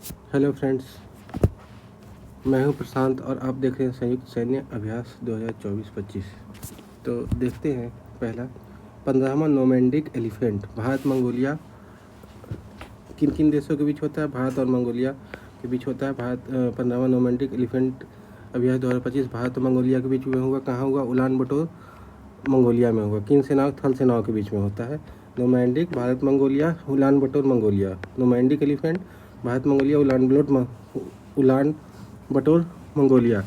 Hello friends, मैं हूं प्रशांत और आप देख रहे हैं संयुक्त सैन्य अभ्यास 2024-25। तो देखते हैं पहला 15वां नोमैंडिक एलिफेंट भारत मंगोलिया किन किन देशों के बीच होता है। भारत और मंगोलिया के बीच होता है। 15वां नोमैंडिक एलिफेंट अभ्यास 2025 भारत और मंगोलिया के बीच में हुआ। कहाँ हुआ? उलान बटोर मंगोलिया में हुआ। किन सेनाओं? थल सेनाओं के बीच में होता है। Nomadic Bharat Mongolia, Ulaanbaatar Mongolia. Nomadic Elephant Bharat Mongolia, Ulaanbaatar Mongolia.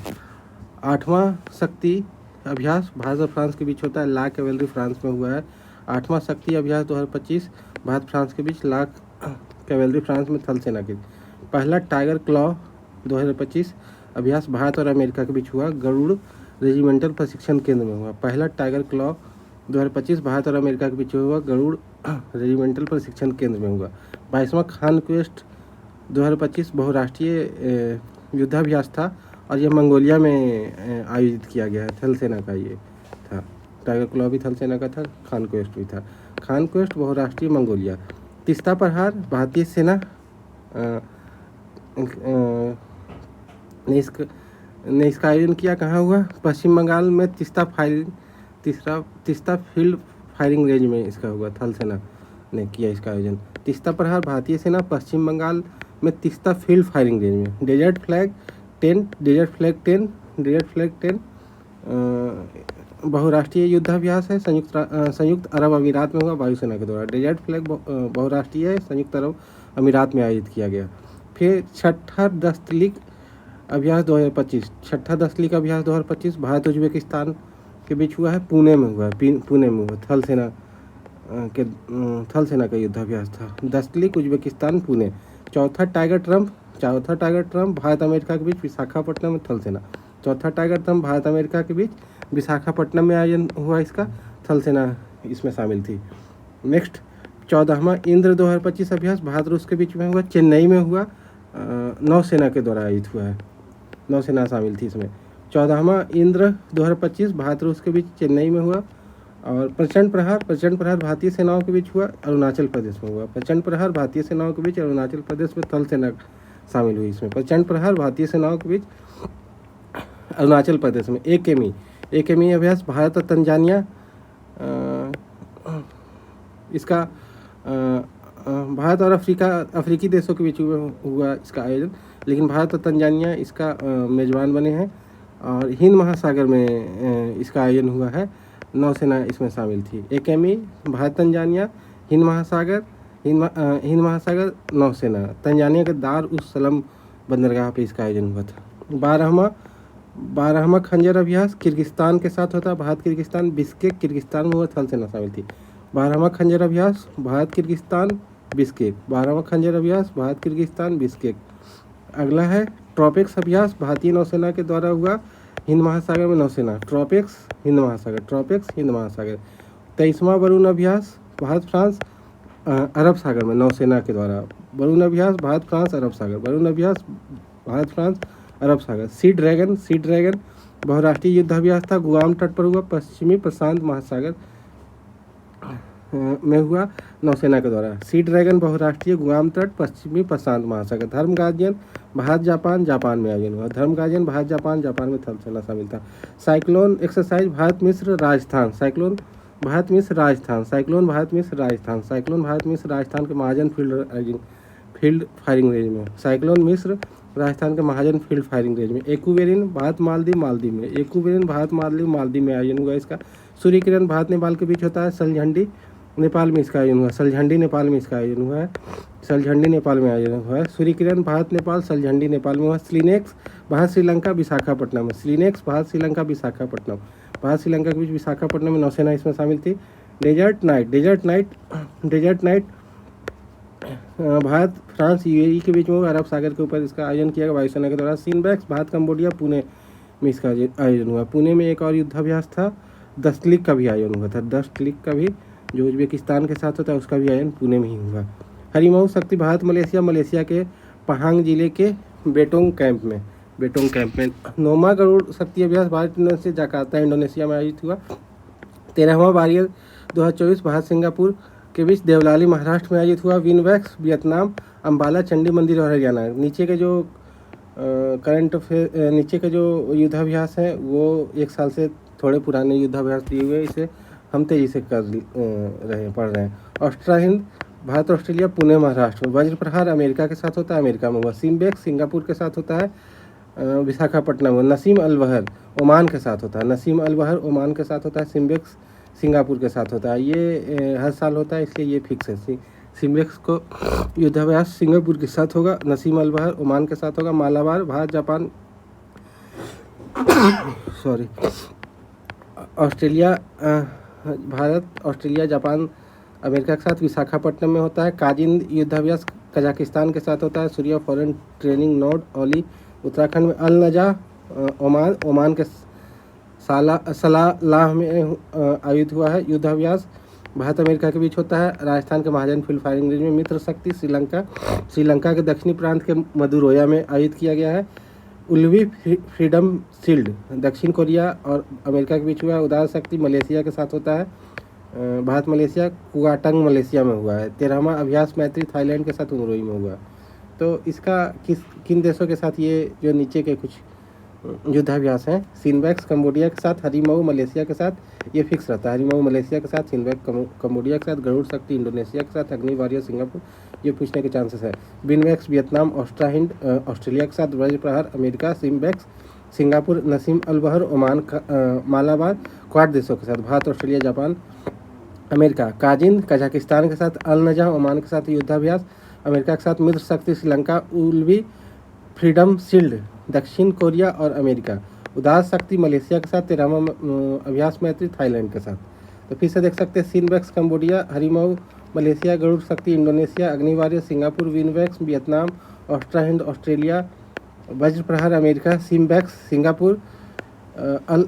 8वां शक्ति अभ्यास भारत और फ्रांस के बीच होता है। ला कैवेलरी फ्रांस में हुआ है। 8वां शक्ति अभ्यास 2025 भारत फ्रांस के बीच। ला कैवेलरी फ्रांस में, थल सेना के। पहला टाइगर क्लॉ 2025 अभ्यास भारत और अमेरिका के बीच हुआ। गरुड़ रेजिमेंटल प्रशिक्षण केंद्र में हुआ। पहला टाइगर क्लॉ 2025 भारत और अमेरिका के बीच हुआ। गरुड़ रेजिमेंटल प्रशिक्षण केंद्र में हुआ। 22वां खान क्वेस्ट 2025 बहुराष्ट्रीय युद्धाभ्यास था और यह मंगोलिया में आयोजित किया गया है। थल सेना का ये था। टाइगर क्लॉ भी थल सेना का था, खान क्वेस्ट भी था। खान क्वेस्ट बहुराष्ट्रीय मंगोलिया। तीस्ता प्रहार भारतीय सेना ने इसका आयोजन किया। कहाँ हुआ? पश्चिम बंगाल में तीस्ता फील्ड फायरिंग रेंज में इसका हुआ। थल सेना ने किया इसका आयोजन। तीस्ता प्रहार भारतीय सेना पश्चिम बंगाल में तीस्ता फील्ड फायरिंग रेंज में। डेजर्ट फ्लैग 10 बहुराष्ट्रीय युद्धाभ्यास है। संयुक्त अरब अमीरात में हुआ वायुसेना के द्वारा। डेजर्ट फ्लैग बहुराष्ट्रीय है, संयुक्त अरब अमीरात में आयोजित किया गया। फिर छठा दस्तलिक अभ्यास 2025 भारत उज्बेकिस्तान के बीच हुआ है। पुणे में हुआ। थल सेना का युद्धाभ्यास था। दस्तलिक उज्बेकिस्तान पुणे। चौथा टाइगर ट्रम्प भारत अमेरिका के बीच विशाखापट्टनम में। थल सेना। चौथा टाइगर ट्रम्प भारत अमेरिका के बीच विशाखापट्टनम में आयोजन हुआ इसका। थल सेना इसमें शामिल थी। नेक्स्ट 14वां इंद्र 2025 अभ्यास भारत रूस के बीच में हुआ। चेन्नई में हुआ। नौसेना के द्वारा आयोजित हुआ है। नौसेना शामिल थी इसमें। 14वां इंद्र 2025 भारत रूस के बीच चेन्नई में हुआ। और प्रचंड प्रहार भारतीय सेनाओं के बीच हुआ, अरुणाचल प्रदेश में हुआ। प्रचंड प्रहार भारतीय सेनाओं के बीच अरुणाचल प्रदेश में। थल सेना शामिल हुई इसमें। प्रचंड प्रहार भारतीय सेनाओं के बीच अरुणाचल प्रदेश में। एकेमी अभ्यास भारत और तंजानिया इसका भारत और अफ्रीकी देशों के बीच हुआ इसका आयोजन, लेकिन भारत और तंजानिया इसका मेजबान बने हैं। और हिंद महासागर में इसका आयोजन हुआ है। नौसेना इसमें शामिल थी। एकेमी भारत तंजानिया, हिंद महासागर नौसेना। तंजानिया के दार उस सलम बंदरगाह पे इसका आयोजन हुआ था। 12वां खंजर अभ्यास किर्गिस्तान के साथ होता है। भारत किर्गिस्तान बिस्केक किर्गिस्तान में हुआ। थल सेना शामिल थी। 12वां खंजर अभ्यास भारत किर्गिस्तान बिस्केक। 12वां खंजर अभ्यास भारत किर्गिस्तान बिस्केक। अगला है ट्रॉपिक्स अभ्यास भारतीय नौसेना के द्वारा हुआ हिंद महासागर में। नौसेना ट्रॉपिक्स हिंद महासागर। 23वां वरुण अभ्यास भारत फ्रांस अरब सागर में नौसेना के द्वारा। वरुण अभ्यास भारत फ्रांस अरब सागर। सी ड्रैगन बहुराष्ट्रीय युद्धाभ्यास था। गुआम तट पर हुआ। पश्चिमी प्रशांत महासागर में हुआ नौसेना के द्वारा। सी ड्रैगन बहुराष्ट्रीय गुआम तट पश्चिमी प्रशांत महासागर। धर्म गार्जियन भारत जापान में आयोजन हुआ। धर्म गार्जियन भारत जापान में थल सेना शामिल था। साइक्लोन एक्सरसाइज भारत मिस्र राजस्थान। साइक्लोन भारत मिस्र राजस्थान के महाजन फील्ड फायरिंग रेंज में। साइक्लोन मिस्र राजस्थान के महाजन फील्ड फायरिंग रेंज में। एक्वेरिन भारत मालदीव में आयोजन हुआ इसका। सूर्य किरण भारत नेपाल के बीच होता है। सलझंडी नेपाल में इसका आयोजन हुआ। सलझंडी नेपाल में आयोजन हुआ है। सूर्य किरण भारत नेपाल, सलझंडी नेपाल में हुआ। स्लिनेक्स भारत श्रीलंका विशाखापट्टनम में। भारत श्रीलंका के बीच विशाखापट्टनम में नौसेना इसमें शामिल थी। Desert Knight Bharat France UAE के बीच में अरब सागर के ऊपर इसका आयोजन किया गया वायुसेना के द्वारा। सिनबैक्स भारत कंबोडिया पुणे में इसका आयोजन हुआ। पुणे में एक और युद्धाभ्यास था। दस्तलिक का भी आयोजन हुआ था। जो उज्बेकिस्तान के साथ होता है उसका भी आयोजन पुणे में ही हुआ। हरिमऊ शक्ति भारत मलेशिया के पहांग जिले के बेटोंग कैंप में। 9वां गरुड़ शक्ति अभ्यास भारत जकार्ता इंडोनेशिया में आयोजित हुआ। 13वां वारियर 2024 भारत सिंगापुर के बीच देवलाली महाराष्ट्र में आयोजित हुआ। विनबैक्स वियतनाम, अम्बाला चंडी मंदिर और हरियाणा। नीचे के जो नीचे के जो युद्धाभ्यास हैं वो 1 साल से थोड़े पुराने युद्धाभ्यास दिए हुए, इसे हम तेजी से पढ़ रहे हैं। ऑस्ट्रा हिंद, भारत ऑस्ट्रेलिया, पुणे महाराष्ट्र में। वज्र प्रहार अमेरिका के साथ होता है, अमेरिका में हुआ। सिम्बेक्स सिंगापुर के साथ होता है, विशाखापट्टनम में। नसीम अल बहर ओमान के साथ होता है, नसीम अल बहर ओमान के साथ होता है। सिम्बेक्स सिंगापुर के साथ होता है। ये हर साल होता है, इसलिए ये फिक्स है। सिम्बेक्स को युद्धाभ्यास सिंगापुर के साथ होगा, नसीम अल बहर ओमान के साथ होगा। Malabar Bharat Japan Bharat Australia Japan America के साथ विशाखापट्टनम में होता है। काजिंद युद्धाभ्यास कजाकिस्तान के साथ होता है। सूर्या फॉरेन ट्रेनिंग नोड ओली उत्तराखंड में। अल नजा ओमान के सलालाह में आयोजित हुआ है। युद्धाभ्यास भारत अमेरिका के बीच होता है। राजस्थान के महाजन फील्ड फायरिंग रेंज में। मित्र शक्ति श्रीलंका के दक्षिणी प्रांत के मदुरोया में आयोजित किया गया है। उल्वी फ्रीडम शील्ड दक्षिण कोरिया और अमेरिका के बीच हुआ है। उदार शक्ति मलेशिया के साथ होता है। भारत मलेशिया कुआटंग मलेशिया में हुआ है। 13वां अभ्यास मैत्री थाईलैंड के साथ उमरोई में हुआ। तो इसका किन देशों के साथ ये जो नीचे के कुछ युद्धाभ्यास हैं, सिनबैक्स कंबोडिया के साथ, हरिमऊ मलेशिया के साथ, ये फिक्स रहता है। हरिमऊ मलेशिया के साथ, सिनबैक कंबोडिया के साथ, गरुड़ शक्ति इंडोनेशिया के साथ, अग्नि वॉरियर सिंगापुर, ये पूछने के चांसेस है। बिनबैक्स वियतनाम, ऑस्ट्रा हिंद ऑस्ट्रेलिया के साथ, वज्र Prahar America, SIMBEX Singapore, Naseem Al Bahr Oman, Malabar quad देशों के साथ, Bharat Australia Japan America. Kazind Kazakhstan के साथ, अल नजा ओमान के साथ युद्धाभ्यास अमेरिका के साथ। मित्र शक्ति श्रीलंका, उल्वी फ्रीडम शील्ड दक्षिण कोरिया और अमेरिका। उदार शक्ति मलेशिया के साथ, 13वां अभ्यास मैत्री थाईलैंड के साथ। तो फिर से देख सकते हैं, CINBAX Cambodia, Harimau Malaysia, Garuda Shakti Indonesia, Agni Warrior Singapore, VINBAX Vietnam, Austra Hind Australia, Vajra Prahar America, SIMBEX Singapore,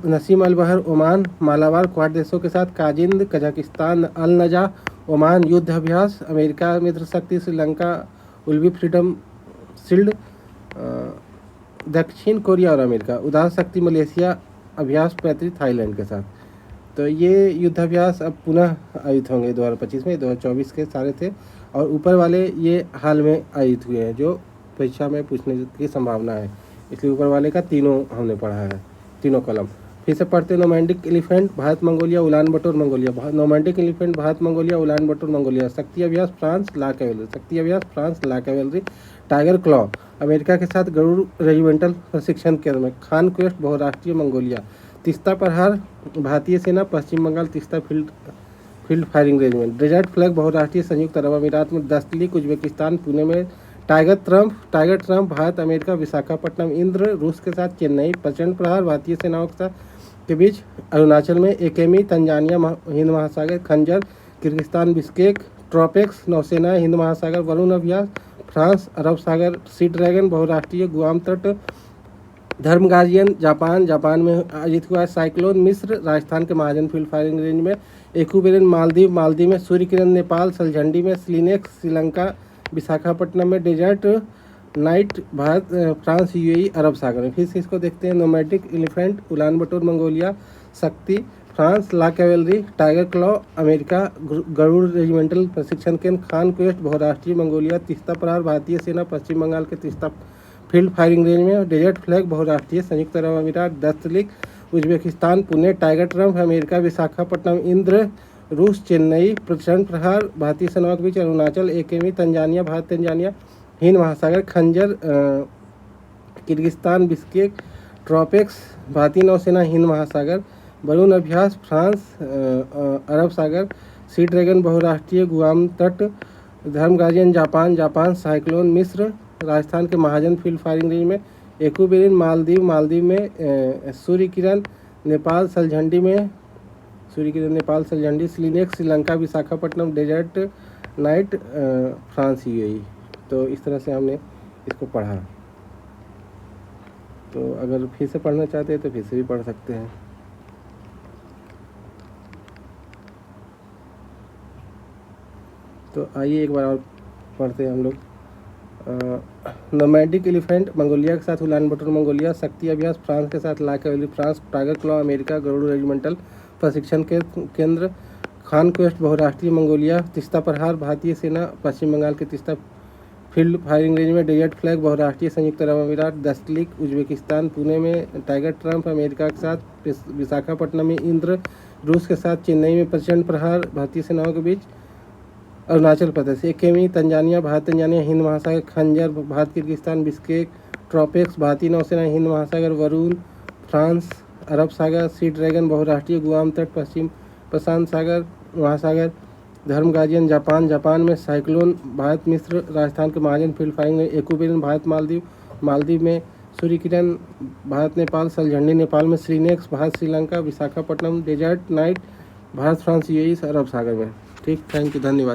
Naseem Al Bahr Oman, Malabar quad देशों के साथ। काजिंद कजाकिस्तान, अल नजा ओमान युद्ध अभ्यास अमेरिका, मित्र शक्ति श्रीलंका, उल्वी फ्रीडम शील्ड दक्षिण कोरिया और अमेरिका। उदार शक्ति मलेशिया अभ्यास मैत्री थाईलैंड के साथ। तो ये युद्धाभ्यास अब पुनः आयोजित होंगे 2025 में। 2024 के सारे थे और ऊपर वाले ये हाल में आयोजित हुए हैं जो परीक्षा में पूछने की संभावना है, इसलिए ऊपर वाले का तीनों हमने पढ़ा है, तीनों कॉलम। फिर से पढ़ते। Nomadic Elephant Bharat Mongolia, Ulaanbaatar Mongolia. Nomadic Elephant Bharat Mongolia, Ulaanbaatar Mongolia. Shakti अभ्यास फ्रांस ला कैवेलरी, शक्ति अभ्यास France La Cavalerie. Tiger Claw America के साथ गरुड़ रेजिमेंटल प्रशिक्षण केंद्र में। खान क्वेस्ट बहुराष्ट्रीय मंगोलिया। तिस्ता प्रहार भारतीय सेना पश्चिम Bengal Teesta field firing range में। डेजर्ट फ्लैग बहुराष्ट्रीय संयुक्त अरब अमीरात में। दस्तलिक उज्बेकिस्तान पुणे में। Tiger Triumph Bharat America Visakhapatnam. Indra रूस के साथ चेन्नई। प्रचंड प्रहार भारतीय सेनाओं के साथ के बीच अरुणाचल में। एकेमी तंजानिया हिंद महासागर। खंजर किर्गिस्तान बिश्केक। ट्रोपेक्स नौसेना हिंद महासागर। वरुण अभ्यास फ्रांस अरब सागर। सी ड्रैगन बहुराष्ट्रीय गुआम तट। धर्म गार्जियन जापान में आयोजित हुआ है। साइक्लोन मिस्र राजस्थान के महाजन फील्ड फायरिंग रेंज में। एक्यूबेरन मालदीव में। सूर्य किरण नेपाल सलझंडी में। स्लिनेक्स श्रीलंका विशाखापट्टनम में। Desert Knight Bharat France UAE अरब सागर में। फिर से इसको देखते हैं। Nomadic Elephant Ulaanbaatar Mongolia. Shakti France La Cavalerie. Tiger Claw America Garuda regimental प्रशिक्षण केंद्र। खान क्वेस्ट बहुराष्ट्रीय मंगोलिया। तिस्ता प्रहार भारतीय सेना पश्चिम बंगाल के तिस्ता फील्ड फायरिंग रेंज में। डेजर्ट फ्लैग बहुराष्ट्रीय संयुक्त अरब अमीरात। Dustlik Uzbekistan Pune. Tiger Triumph America Visakhapatnam. Indra रूस चेन्नई। प्रचंड प्रहार भारतीय सेनाओं के बीच अरुणाचल। एकेमी तंजानिया भारत तंजानिया हिंद महासागर। खंजर किर्गिस्तान बिश्केक। ट्रोपेक्स भारतीय नौसेना हिंद महासागर। वरुण अभ्यास फ्रांस अरब सागर। सी ड्रैगन बहुराष्ट्रीय गुआम तट। धर्म गार्जियन जापान। साइक्लोन मिस्र राजस्थान के महाजन फील्ड फायरिंग रेंज में। एक्यूबेरन मालदीव में। सूर्य किरण नेपाल सलझंडी में। SLINEX Sri Lanka Visakhapatnam. Desert Knight France UAE. तो इस तरह से हमने इसको पढ़ा। तो अगर फिर से पढ़ना चाहते हैं तो फिर से भी पढ़ सकते हैं। तो आइए एक बार और पढ़ते हैं हम लोग। नोमैडिक एलिफेंट मंगोलिया के साथ उलान बटोर मंगोलिया। शक्ति अभ्यास फ्रांस के साथ La Cavalerie France. Tiger Claw America Garuda regimental प्रशिक्षण केंद्र। खान क्वेस्ट बहुराष्ट्रीय मंगोलिया, तीस्ता प्रहार भारतीय सेना पश्चिम बंगाल के तीस्ता फील्ड फायरिंग रेंज में, डेजर्ट फ्लैग बहुराष्ट्रीय संयुक्त अरब अमीरात, दस्तलिक उज्बेकिस्तान पुणे में, टाइगर ट्रंप अमेरिका के साथ, विशाखापट्टनम में इंद्र रूस के साथ, चेन्नई में प्रचंड प्रहार भारतीय सेनाओं के बीच, अरुणाचल प्रदेश, एकेमी तंजानिया भारत तंजानिया हिंद महासागर, खंजर भारत किर्गिस्तान, बिस्केक ट्रॉपिक्स भारतीय नौसेना हिंद महासागर, वरुण फ्रांस अरब सागर, सी ड्रैगन बहुराष्ट्रीय गुआम तट पश्चिम प्रशांत सागर महासागर, धर्म गार्जियन जापान, जापान में साइक्लोन भारत मिस्र राजस्थान के महाजन फील्ड फायरिंग में, एक्यूबेरन भारत मालदीव, मालदीव में सूर्य किरण भारत नेपाल, सलझंडी नेपाल में, SLINEX Bharat Sri Lanka, Visakhapatnam Desert Knight Bharat France UAE अरब सागर में। ठीक, थैंक यू, धन्यवाद।